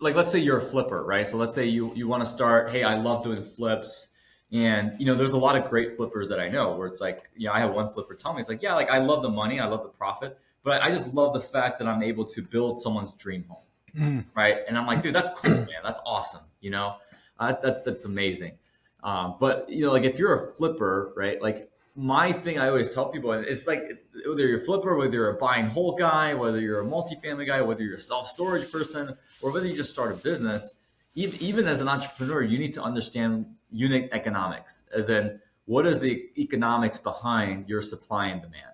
like, let's say you're a flipper, right? So let's say you want to start, hey, I love doing flips. And, there's a lot of great flippers that I know where it's like, I have one flipper tell me, it's like, yeah, like I love the money, I love the profit, but I just love the fact that I'm able to build someone's dream home. Mm. Right. And I'm like, dude, that's cool, man. That's awesome. That's amazing. But, like if you're a flipper, right, like my thing I always tell people, and it's like whether you're a flipper, whether you're a buy and hold guy, whether you're a multifamily guy, whether you're a self-storage person, or whether you just start a business, even as an entrepreneur, you need to understand unit economics, as in what is the economics behind your supply and demand.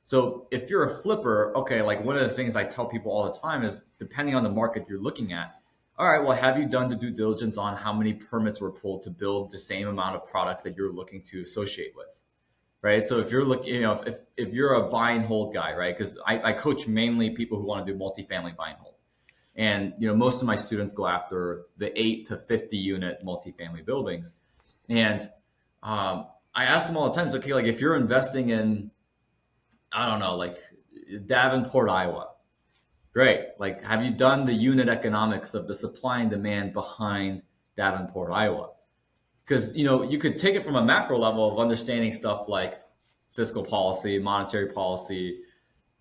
So if you're a flipper, okay, like one of the things I tell people all the time is depending on the market you're looking at, all right, well, have you done the due diligence on how many permits were pulled to build the same amount of products that you're looking to associate with? Right. So if you're looking, if you're a buy and hold guy, right? Because I coach mainly people who want to do multifamily buy and hold. And, most of my students go after the 8 to 50 unit multifamily buildings. And I ask them all the time, it's okay, like if you're investing in, I don't know, like Davenport, Iowa, great. Like, have you done the unit economics of the supply and demand behind Davenport, Iowa? Because, you could take it from a macro level of understanding stuff like fiscal policy, monetary policy,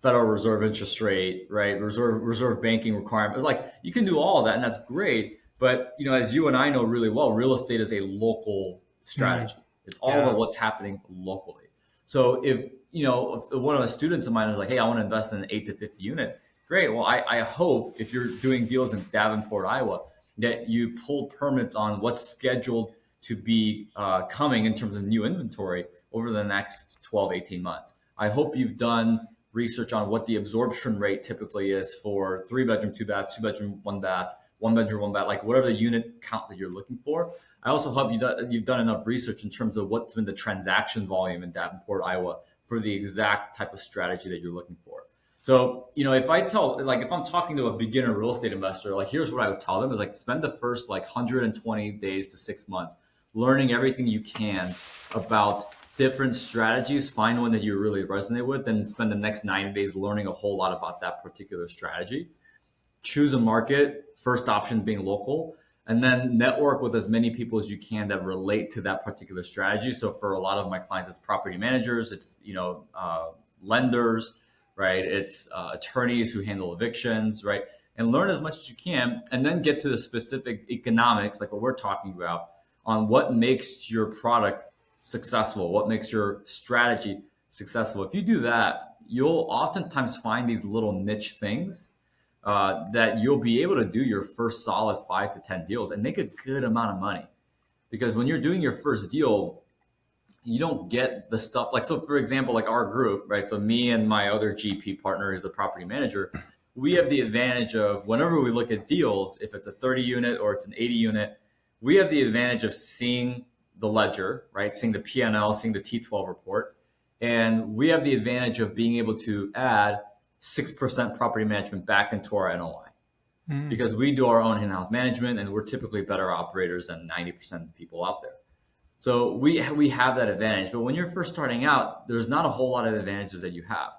Federal Reserve interest rate, right? Reserve banking requirements. Like you can do all of that and that's great. But, as you and I know really well, real estate is a local strategy. It's all about what's happening locally. So if one of the students of mine is like, hey, I want to invest in an 8 to 50 unit, great. Well, I hope if you're doing deals in Davenport, Iowa, that you pull permits on what's scheduled to be coming in terms of new inventory over the next 12, 18 months. I hope you've done research on what the absorption rate typically is for 3-bedroom, 2-bath, 2-bedroom, 1-bath, 1-bedroom, 1-bath, like whatever the unit count that you're looking for. I also hope you've done enough research in terms of what's been the transaction volume in Davenport, Iowa for the exact type of strategy that you're looking for. So, if I'm talking to a beginner real estate investor, like here's what I would tell them is like spend the first like 120 days to 6 months learning everything you can about different strategies, find one that you really resonate with, and spend the next 90 days learning a whole lot about that particular strategy. Choose a market, first option being local, and then network with as many people as you can that relate to that particular strategy. So for a lot of my clients, it's property managers, it's lenders, right? It's attorneys who handle evictions, right? And learn as much as you can, and then get to the specific economics, like what we're talking about, on what makes your product successful, what makes your strategy successful. If you do that, you'll oftentimes find these little niche things that you'll be able to do your first solid 5 to 10 deals and make a good amount of money. Because when you're doing your first deal, you don't get the stuff like, so for example, like our group, right? So me and my other GP partner is a property manager. We have the advantage of whenever we look at deals, if it's a 30 unit or it's an 80 unit, we have the advantage of seeing the ledger, right? Seeing the P&L, seeing the T12 report. And we have the advantage of being able to add 6% property management back into our NOI because we do our own in-house management and we're typically better operators than 90% of the people out there. So we have that advantage. But when you're first starting out, there's not a whole lot of advantages that you have.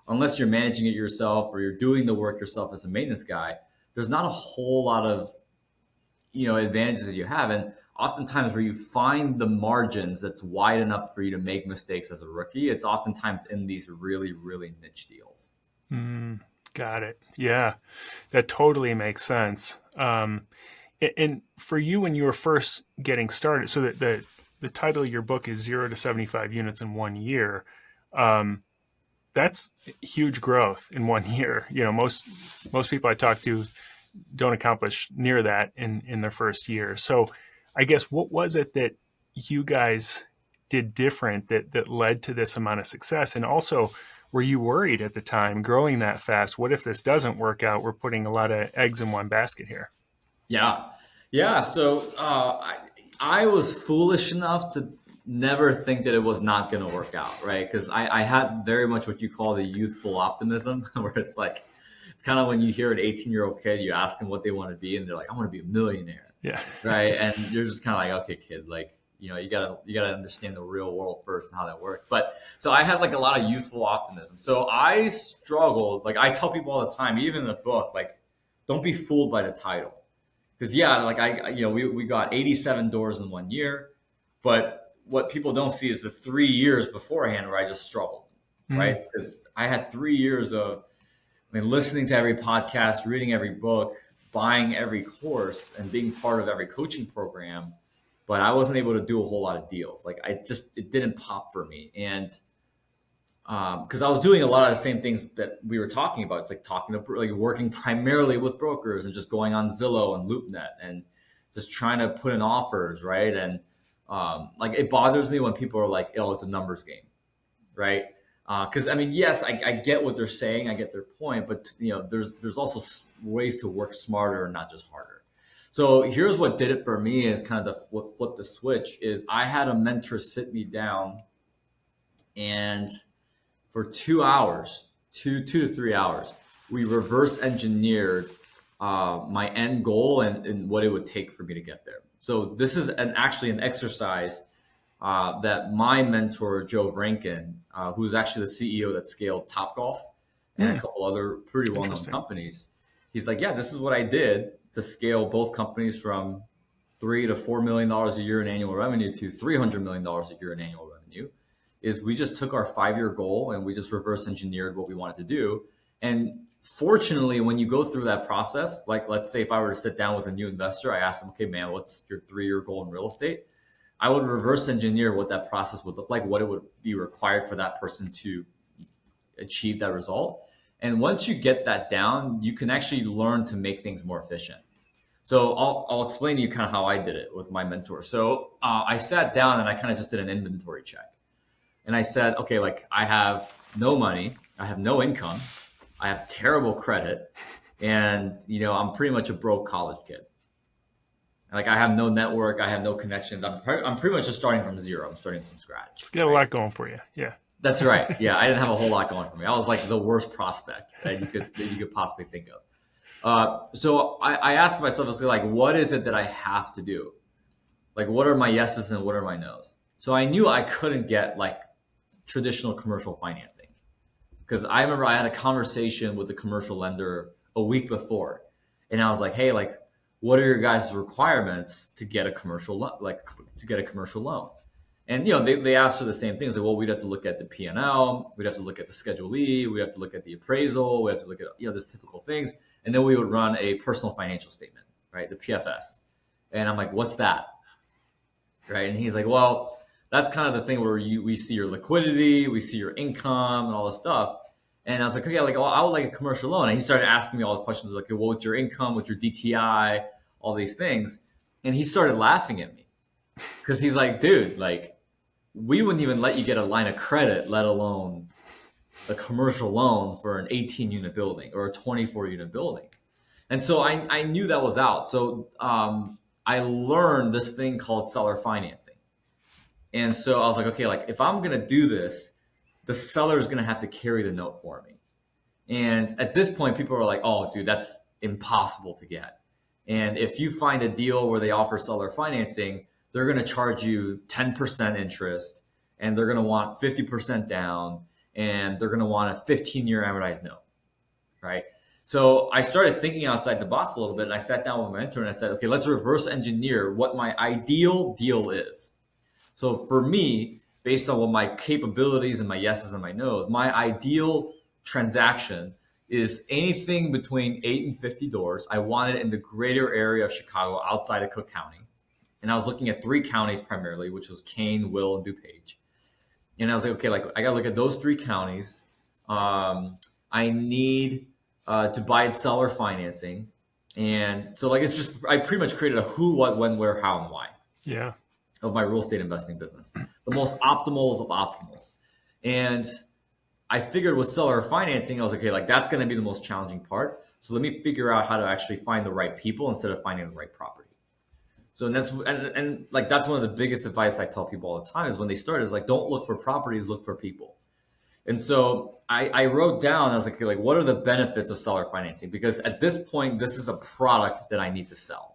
Unless you're managing it yourself or you're doing the work yourself as a maintenance guy, there's not a whole lot of advantages that you have. And oftentimes where you find the margins that's wide enough for you to make mistakes as a rookie, it's oftentimes in these really, really niche deals. Got it. Yeah, that totally makes sense. And for you, when you were first getting started, so that the title of your book is 0 to 75 units in 1 year. That's huge growth in 1 year. Most people I talk to don't accomplish near that in their first year. So I guess what was it that you guys did different that led to this amount of success? And also, were you worried at the time growing that fast? What if this doesn't work out? We're putting a lot of eggs in one basket here. Yeah. So I was foolish enough to never think that it was not going to work out, right? Because I had very much what you call the youthful optimism, where it's like, it's kind of when you hear an 18-year-old kid, you ask them what they want to be, and they're like, I want to be a millionaire. Yeah. Right. And you're just kind of like, okay, kid, like, you gotta understand the real world first and how that works. But so I had like a lot of youthful optimism. So I struggled. Like I tell people all the time, even in the book, like, don't be fooled by the title. Because yeah, like we got 87 doors in 1 year, but what people don't see is the 3 years beforehand where I just struggled, right? Mm. Because I had 3 years of, I mean, listening to every podcast, reading every book, buying every course, and being part of every coaching program, but I wasn't able to do a whole lot of deals. Like it didn't pop for me, and because I was doing a lot of the same things that we were talking about. It's like talking to, like working primarily with brokers and just going on Zillow and LoopNet and just trying to put in offers, right? And like it bothers me when people are like, "Oh, it's a numbers game," right? Because I mean, yes, I get what they're saying, I get their point, but there's also ways to work smarter and not just harder. So here's what did it for me is kind of what flipped the switch is I had a mentor sit me down and for 2 hours, two to 3 hours, we reverse engineered my end goal and what it would take for me to get there. So this is actually an exercise that my mentor, Joe Vranken, who's actually the CEO that scaled Topgolf and a Mm. couple other pretty well-known Interesting. companies, he's like, yeah, this is what I did to scale both companies from $3 to $4 million a year in annual revenue to $300 million a year in annual revenue. Is we just took our 5 year goal and we just reverse engineered what we wanted to do. And fortunately, when you go through that process, like let's say if I were to sit down with a new investor, I asked them, okay, man, what's your 3 year goal in real estate? I would reverse engineer what that process would look like, what it would be required for that person to achieve that result. And once you get that down, you can actually learn to make things more efficient. So I'll explain to you kind of how I did it with my mentor. So I sat down and I kind of just did an inventory check. And I said, okay, like I have no money, I have no income, I have terrible credit, and I'm pretty much a broke college kid. Like I have no network, I have no connections. I'm pretty much just starting from zero. I'm starting from scratch, It's got a right? lot going for you. Yeah. That's right. Yeah, I didn't have a whole lot going for me. I was like the worst prospect that you could possibly think of. So I asked myself, like, what is it that I have to do? Like, what are my yeses and what are my nos? So I knew I couldn't get like traditional commercial financing because I remember I had a conversation with a commercial lender a week before, and I was like, hey, like, what are your guys' requirements to get a commercial loan? And they asked for the same things. Like, well, we'd have to look at the P&L, we'd have to look at the Schedule E, we have to look at the appraisal, we have to look at these typical things, and then we would run a personal financial statement, right? The PFS. And I'm like, what's that? Right? And he's like, well, that's kind of the thing where we see your liquidity, we see your income, and all this stuff. And I was like, okay, like, well, I would like a commercial loan. And he started asking me all the questions like, okay, well, what's your income? What's your DTI? All these things. And he started laughing at me because he's like, dude, like, we wouldn't even let you get a line of credit, let alone a commercial loan for an 18 unit building or a 24 unit building. And so I knew that was out. So I learned this thing called seller financing. And so I was like, okay, like if I'm going to do this, the seller is going to have to carry the note for me. And at this point, people are like, oh, dude, that's impossible to get. And if you find a deal where they offer seller financing, they're going to charge you 10% interest and they're going to want 50% down and they're going to want a 15-year amortized note, right? So I started thinking outside the box a little bit and I sat down with my mentor and I said, okay, let's reverse engineer what my ideal deal is. So for me, based on what my capabilities and my yeses and my nos, my ideal transaction is anything between 8 and 50 doors. I want it in the greater area of Chicago outside of Cook County. And I was looking at 3 counties primarily, which was Kane, Will, and DuPage. And I was like, okay, like I got to look at those 3 counties. I need to buy seller financing. And so like, it's just, I pretty much created a who, what, when, where, how, and why. Yeah. Of my real estate investing business, the most optimal of optimals. And I figured with seller financing, I was like, okay, like that's going to be the most challenging part. So let me figure out how to actually find the right people instead of finding the right property. So and like that's one of the biggest advice I tell people all the time is when they start is like, don't look for properties, look for people. And so I wrote down, I was like, okay, like what are the benefits of seller financing? Because at this point, this is a product that I need to sell.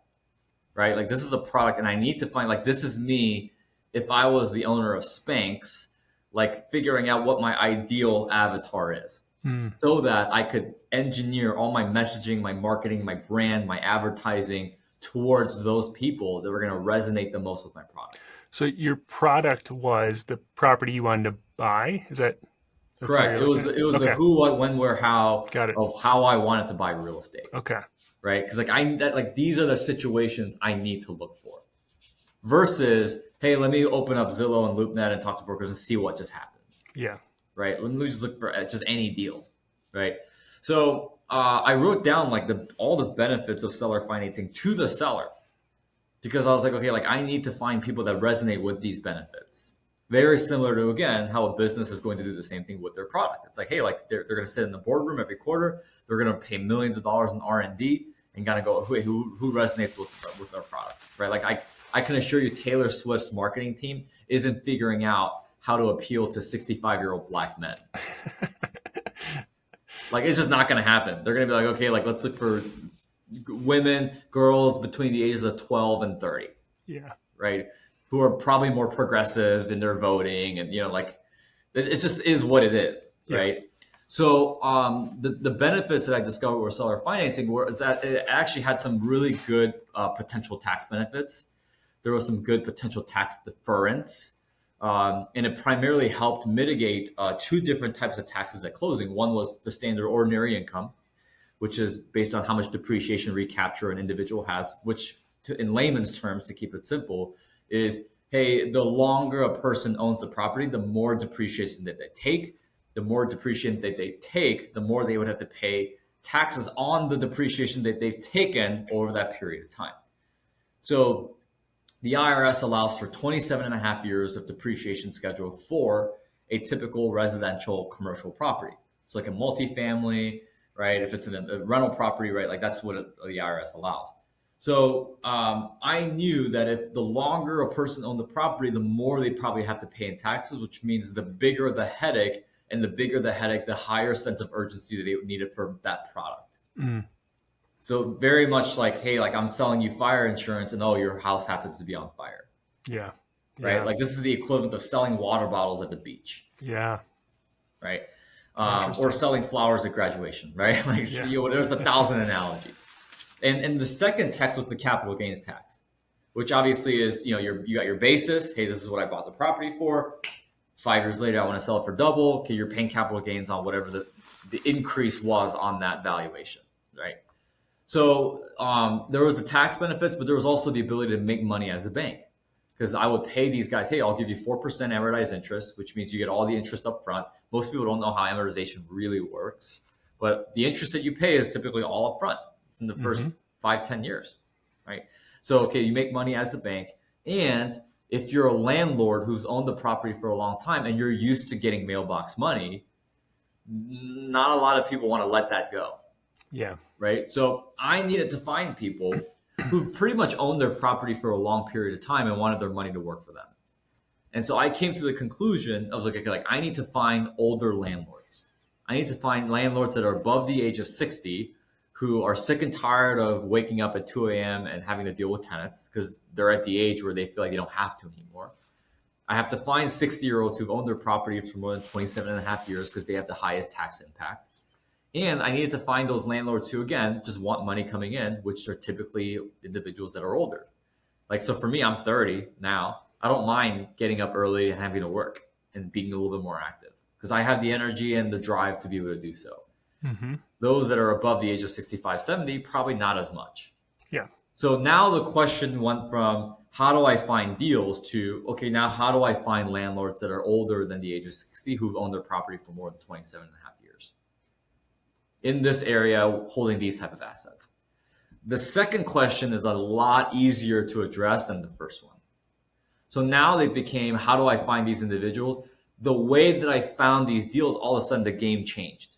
Right? Like this is a product and I need to find like this is me if I was the owner of Spanx, like figuring out what my ideal avatar is Mm. so that I could engineer all my messaging, my marketing, my brand, my advertising towards those people that were going to resonate the most with my product. So your product was the property you wanted to buy. That's how Correct. you're It was looking at it? it was the Okay. who, what, when, where, how Got it. of how I wanted to buy real estate. Okay. Right? Because these are the situations I need to look for. Versus, hey, let me open up Zillow and LoopNet and talk to brokers and see what just happens. Yeah. Right? Let me just look for just any deal. Right? So I wrote down all the benefits of seller financing to the seller, because I was like, okay, I need to find people that resonate with these benefits. Very similar to, again, how a business is going to do the same thing with their product. It's like, hey, they're going to sit in the boardroom every quarter. They're going to pay millions of dollars in R&D and kind of go, who resonates with our product, right? I can assure you Taylor Swift's marketing team isn't figuring out how to appeal to 65-year-old black men. It's just not going to happen. They're going to be like, okay, let's look for women, girls between the ages of 12 and 30. Yeah. Right. Who are probably more progressive in their voting. And, it just is what it is. Yeah. Right. So the benefits that I discovered with seller financing is that it actually had some really good potential tax benefits. There was some good potential tax deference. And it primarily helped mitigate two different types of taxes at closing. One was the standard ordinary income, which is based on how much depreciation recapture an individual has, which in layman's terms, to keep it simple, is, hey, the longer a person owns the property, the more depreciation that they take. The more depreciation that they take, the more they would have to pay taxes on the depreciation that they've taken over that period of time. So the IRS allows for 27 and a half years of depreciation schedule for a typical residential commercial property. So like a multifamily, right? If it's a rental property, right? That's what the IRS allows. So I knew that if the longer a person owned the property, the more they probably have to pay in taxes, which means the bigger the headache, and the bigger the headache, the higher sense of urgency that they needed for that product. Mm. So very much hey, I'm selling you fire insurance, and your house happens to be on fire. Yeah. Right. Yeah. This is the equivalent of selling water bottles at the beach. Yeah. Right. Or selling flowers at graduation. Right. There's 1,000 analogies. And the second tax was the capital gains tax, which obviously is, you got your basis. Hey, this is what I bought the property for. 5 years later, I want to sell it for double. Okay, you're paying capital gains on whatever the increase was on that valuation, right? So there was the tax benefits, but there was also the ability to make money as a bank, because I would pay these guys, hey, I'll give you 4% amortized interest, which means you get all the interest up front. Most people don't know how amortization really works, but the interest that you pay is typically all up front. It's in the first 5-10 years, right? So, okay, you make money as the bank, and if you're a landlord who's owned the property for a long time and you're used to getting mailbox money, not a lot of people want to let that go. Yeah. Right. So I needed to find people who pretty much owned their property for a long period of time and wanted their money to work for them. And so I came to the conclusion, I was okay, I need to find older landlords. I need to find landlords that are above the age of 60 who are sick and tired of waking up at 2 a.m. and having to deal with tenants because they're at the age where they feel like they don't have to anymore. I have to find 60-year-olds who've owned their property for more than 27 and a half years because they have the highest tax impact. And I needed to find those landlords who, again, just want money coming in, which are typically individuals that are older. So for me, I'm 30 now. I don't mind getting up early and having to work and being a little bit more active because I have the energy and the drive to be able to do so. Mm-hmm. Those that are above the age of 65, 70, probably not as much. Yeah. So now the question went from how do I find deals to, okay, now how do I find landlords that are older than the age of 60 who've owned their property for more than 27 and a half years in this area holding these type of assets? The second question is a lot easier to address than the first one. So now they became, how do I find these individuals? The way that I found these deals, all of a sudden the game changed.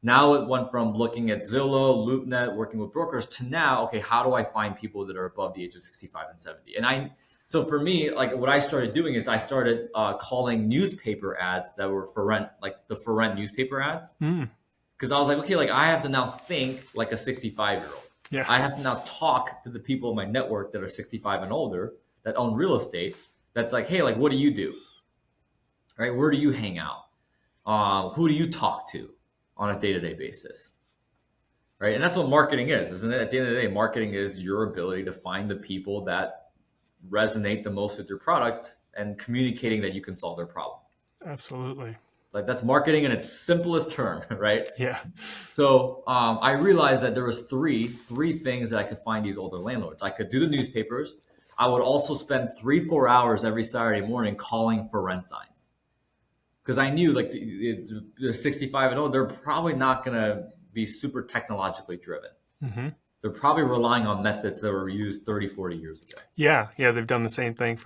Now it went from looking at Zillow, LoopNet, working with brokers to now, okay, how do I find people that are above the age of 65 and 70? And so for me, what I started doing is I started calling newspaper ads that were for rent, like the for rent newspaper ads. Because I was like, okay, I have to now think like a 65-year-old. Yeah. I have to now talk to the people in my network that are 65 and older that own real estate. That's like, hey, what do you do? Right? Where do you hang out? Who do you talk to on a day-to-day basis? right? And that's what marketing is, isn't it? At the end of the day, marketing is your ability to find the people that resonate the most with your product and communicating that you can solve their problem. Absolutely. Like that's marketing in its simplest term, right? Yeah. So I realized that there was three things that I could find these older landlords. I could do the newspapers. I would also spend 3-4 hours every Saturday morning calling for rent signs because I knew like the 65 and old, they're probably not going to be super technologically driven. Hmm. They're probably relying on methods that were used 30, 40 years ago. Yeah. Yeah. They've done the same thing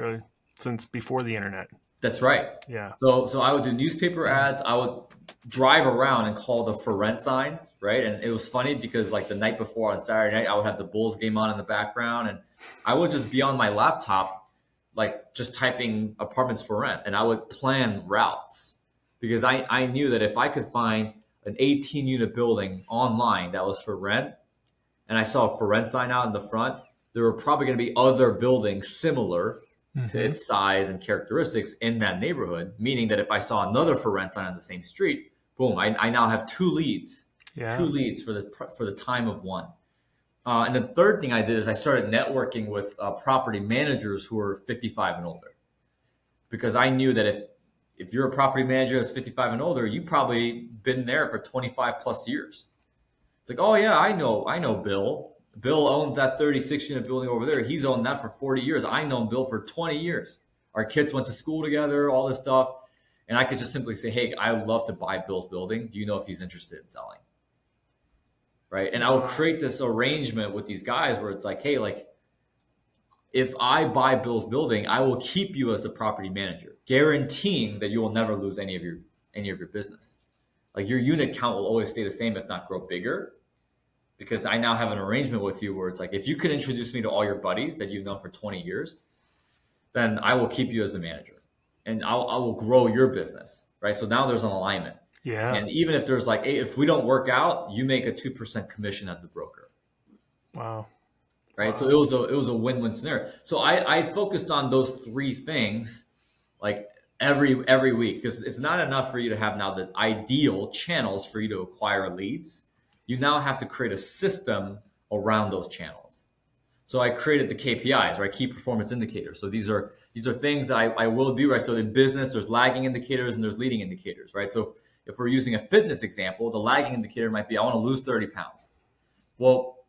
since before the internet. That's right. Yeah. So I would do newspaper ads. I would drive around and call the for rent signs, right? And it was funny because like the night before on Saturday night, I would have the Bulls game on in the background, and I would just be on my laptop, like just typing apartments for rent, and I would plan routes because I knew that if I could find an 18 unit building online that was for rent, and I saw a for rent sign out in the front, there were probably going to be other buildings similar to Hmm. its size and characteristics in that neighborhood, meaning that if I saw another for rent sign on the same street, boom, I now have two Yeah. leads for the time of one. And the third thing I did is I started networking with property managers who are 55 and older, because I knew that if you're a property manager that's 55 and older, you probably been there for 25 plus years. It's like, oh yeah, I know Bill. Bill owns that 36 unit building over there. He's owned that for 40 years. I know Bill for 20 years. Our kids went to school together, all this stuff. And I could just simply say, hey, I would love to buy Bill's building. Do you know if he's interested in selling? Right. And I would create this arrangement with these guys where it's like, hey, like if I buy Bill's building, I will keep you as the property manager, guaranteeing that you will never lose any of your business. Like your unit count will always stay the same, if not grow bigger, because I now have an arrangement with you where it's like, if you could introduce me to all your buddies that you've known for 20 years, then I will keep you as a manager and I will grow your business. Right. So now there's an alignment. Yeah. And even if there's like, hey, if we don't work out, you make a 2% commission as the broker. Wow. Right. Wow. So it was a win-win scenario. So I focused on those three things like every week, because it's not enough for you to have now the ideal channels for you to acquire leads. You now have to create a system around those channels. So I created the KPIs, right? Key performance indicators. So these are things that I will do, right? So in business, there's lagging indicators and there's leading indicators, right? So if we're using a fitness example, the lagging indicator might be I want to lose 30 pounds. Well,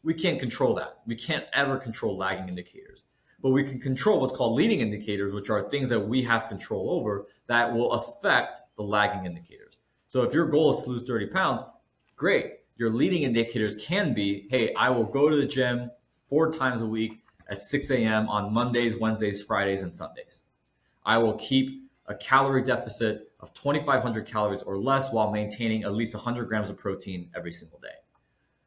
we can't control that. We can't ever control lagging indicators. But we can control what's called leading indicators, which are things that we have control over that will affect the lagging indicators. So if your goal is to lose 30 pounds, great. Your leading indicators can be, hey, I will go to the gym 4 times a week at 6 a.m. on Mondays, Wednesdays, Fridays, and Sundays. I will keep a calorie deficit of 2,500 calories or less while maintaining at least 100 grams of protein every single day.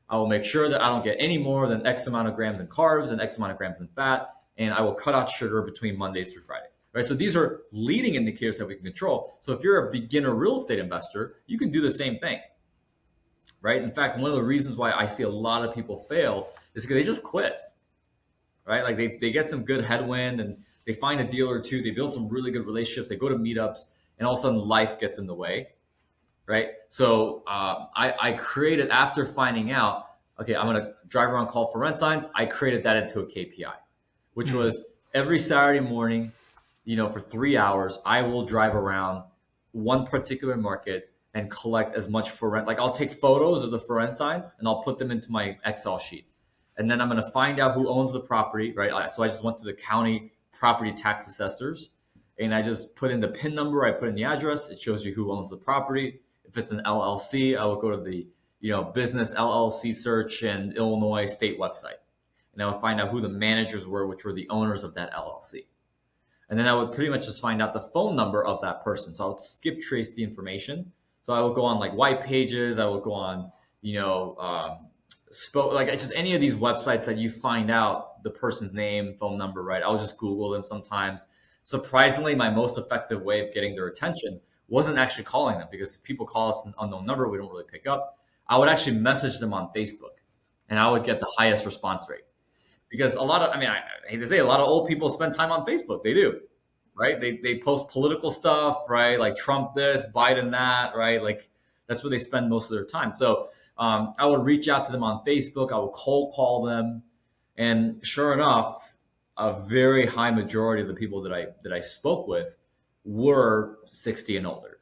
I will make sure that I don't get any more than X amount of grams in carbs and X amount of grams in fat, and I will cut out sugar between Mondays through Fridays. Right? So these are leading indicators that we can control. So if you're a beginner real estate investor, you can do the same thing. Right? In fact, one of the reasons why I see a lot of people fail is because they just quit. Right? Like they get some good headwind and they find a deal or two, they build some really good relationships, they go to meetups, and all of a sudden life gets in the way. Right? So I created, after finding out, okay, I'm going to drive around, call for rent signs. I created that into a KPI, which was every Saturday morning, for 3 hours, I will drive around one particular market and collect as much for rent. Like I'll take photos of the for rent signs and I'll put them into my Excel sheet. And then I'm going to find out who owns the property, right? So I just went to the county property tax assessors and I just put in the PIN number. I put in the address. It shows you who owns the property. If it's an LLC, I will go to the business LLC search and Illinois state website, and I would find out who the managers were, which were the owners of that LLC. And then I would pretty much just find out the phone number of that person. So I would skip trace the information. So I would go on like white pages. I would go on, like just any of these websites that you find out the person's name, phone number, right? I would just Google them sometimes. Surprisingly, my most effective way of getting their attention wasn't actually calling them, because if people call us an unknown number, we don't really pick up. I would actually message them on Facebook and I would get the highest response rate. Because I hate to say, a lot of old people spend time on Facebook. They do, right? They post political stuff, right? Like Trump this, Biden that, right? Like that's where they spend most of their time. So I would reach out to them on Facebook. I would cold call them, and sure enough, a very high majority of the people that I spoke with were 60 and older.